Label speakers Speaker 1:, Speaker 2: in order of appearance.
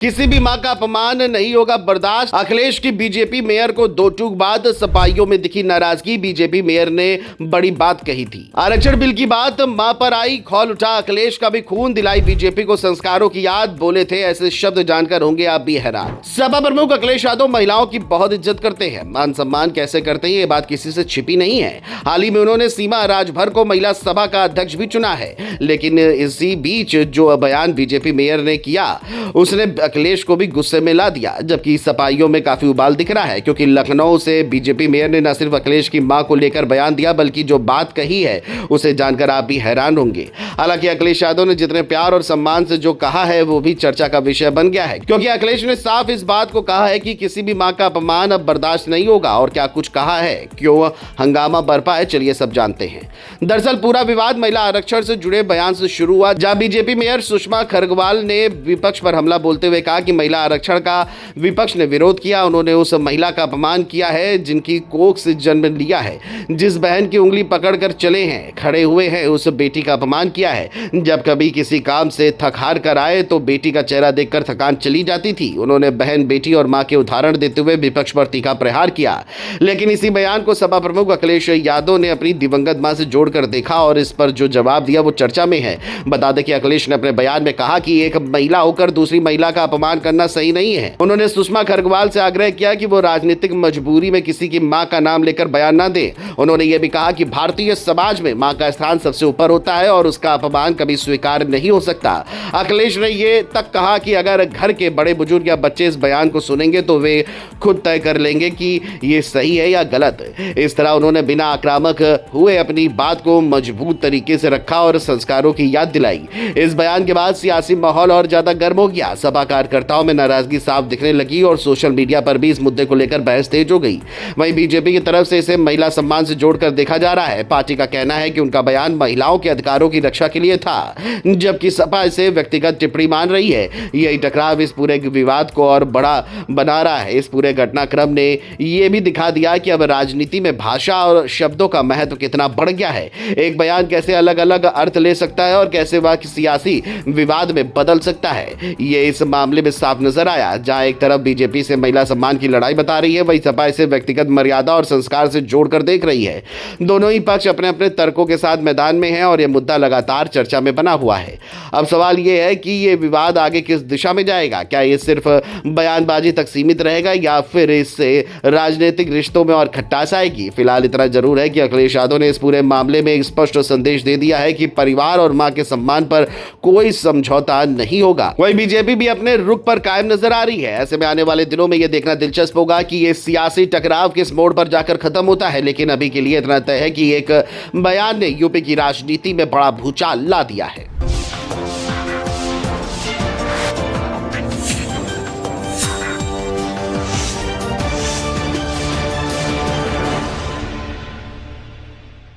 Speaker 1: किसी भी मां का अपमान नहीं होगा बर्दाश्त। अखिलेश की बीजेपी मेयर को दो टूक बाद सफाइयों में दिखी नाराजगी। बीजेपी मेयर ने बड़ी बात कही थी। आरक्षण बिल की बात मां पर आई, खौल उठा अखिलेश का भी खून, दिलाई बीजेपी को संस्कारों की याद, बोले थे ऐसे शब्द जानकर होंगे आप भी हैरान। सपा प्रमुख अखिलेश यादव महिलाओं की बहुत इज्जत करते हैं, मान सम्मान कैसे करते हैं ये बात किसी से छिपी नहीं है। हाल ही में उन्होंने सीमा राजभर को महिला सभा का अध्यक्ष भी चुना है, लेकिन इसी बीच जो बयान बीजेपी मेयर ने किया उसने अखिलेश को भी गुस्से में ला दिया। जबकि सपाइयों में काफी उबाल दिख रहा है, क्योंकि लखनऊ से बीजेपी मेयर ने न सिर्फ अखिलेश की मां को लेकर बयान दिया, बल्कि जो बात कही है उसे जानकर आप भी हैरान होंगे। हालांकि अखिलेश यादव ने जितने प्यार और सम्मान से जो कहा है वो भी चर्चा का विषय बन गया है, क्योंकि अखिलेश ने साफ इस बात को कहा है कि किसी भी मां का अपमान अब बर्दाश्त नहीं होगा। और क्या कुछ कहा है, क्यों हंगामा बरपा है, चलिए सब जानते हैं। दरअसल पूरा विवाद महिला आरक्षण से जुड़े बयान से शुरू हुआ, जहां बीजेपी मेयर सुषमा खरगवाल ने विपक्ष पर हमला बोलते हुए कहा कि महिला आरक्षण का विपक्ष ने विरोध किया। उन्होंने उस महिला का अपमान किया है जिनकी कोख से जन्म लिया है, जिस बहन की उंगली पकड़कर चले हैं, खड़े हुए हैं, उस बेटी का अपमान किया है। जब कभी किसी काम से थक हार कर आए तो बेटी का चेहरा देखकर थकान चली जाती थी। उन्होंने बहन, बेटी और मां के उदाहरण देते हुए विपक्ष पर तीखा प्रहार किया। लेकिन इसी बयान को सपा प्रमुख अखिलेश यादव ने अपनी दिवंगत मां से जोड़कर देखा और इस पर जो जवाब दिया वो चर्चा में है। बता दें कि अखिलेश ने अपने बयान में कहा कि एक महिला होकर दूसरी महिला का अपमान करना सही नहीं है। उन्होंने सुषमा खरगवाल से आग्रह किया कि वो राजनीतिक मजबूरी में किसी की मां का नाम लेकर बयान न दे। उन्होंने ये भी कहा कि भारतीय समाज में मां का स्थान सबसे ऊपर होता है और उसका अपमान कभी स्वीकार नहीं हो सकता। अखिलेश ने ये तक कहा कि अगर घर के बड़े बुजुर्ग या बच्चे इस बयान को सुनेंगे तो वे खुद तय कर लेंगे कि ये सही है या गलत। इस तरह उन्होंने बिना आक्रामक हुए अपनी बात को मजबूत तरीके से रखा और संस्कारों की याद दिलाई। इस बयान के बाद सियासी माहौल और ज्यादा गर्म हो गया। सपा कार्यकर्ताओं में नाराजगी साफ दिखने लगी और सोशल मीडिया पर भी इस मुद्दे को लेकर बहस तेज हो गई। वहीं बीजेपी की तरफ से इसे महिला सम्मान से जोड़कर देखा जा रहा है। पार्टी का कहना है कि उनका बयान महिलाओं के अधिकारों की रक्षा के लिए था, जबकि सपा इसे व्यक्तिगत टिप्पणी मान रही है। यही टकराव इस पूरे विवाद को और बड़ा बना रहा है। इस पूरे घटनाक्रम ने यह भी दिखा दिया कि अब राजनीति में भाषा और शब्दों का महत्व कितना बढ़ गया है। एक बयान कैसे अलग अलग अर्थ ले सकता है और कैसे वह सियासी विवाद में बदल सकता है, ये इस मामले में साफ नजर आया। जहां एक तरफ बीजेपी से महिला सम्मान की लड़ाई बता रही है, वहीं सपा इसे व्यक्तिगत मर्यादा और संस्कार से जोड़कर देख रही है। दोनों ही पक्ष अपने अपने तर्कों के साथ मैदान में हैं और यह मुद्दा लगातार चर्चा में बना हुआ है। अब सवाल यह है कि यह विवाद आगे किस दिशा में जाएगा। क्या ये सिर्फ बयानबाजी तक सीमित रहेगा या फिर इससे राजनीतिक रिश्तों में और खट्टास आएगी। फिलहाल इतना जरूर है कि अखिलेश यादव ने इस पूरे मामले में एक स्पष्ट संदेश दे दिया है कि परिवार और मां के सम्मान पर कोई समझौता नहीं होगा। वहीं बीजेपी भी अपने रुख पर कायम नजर आ रही है। ऐसे में आने वाले दिनों में यह देखना दिलचस्प होगा कि यह सियासी टकराव किस मोड़ पर जाकर खत्म होता है। लेकिन अभी के लिए इतना तय है कि एक बयान ने यूपी की राजनीति में बड़ा भूचाल ला दिया है।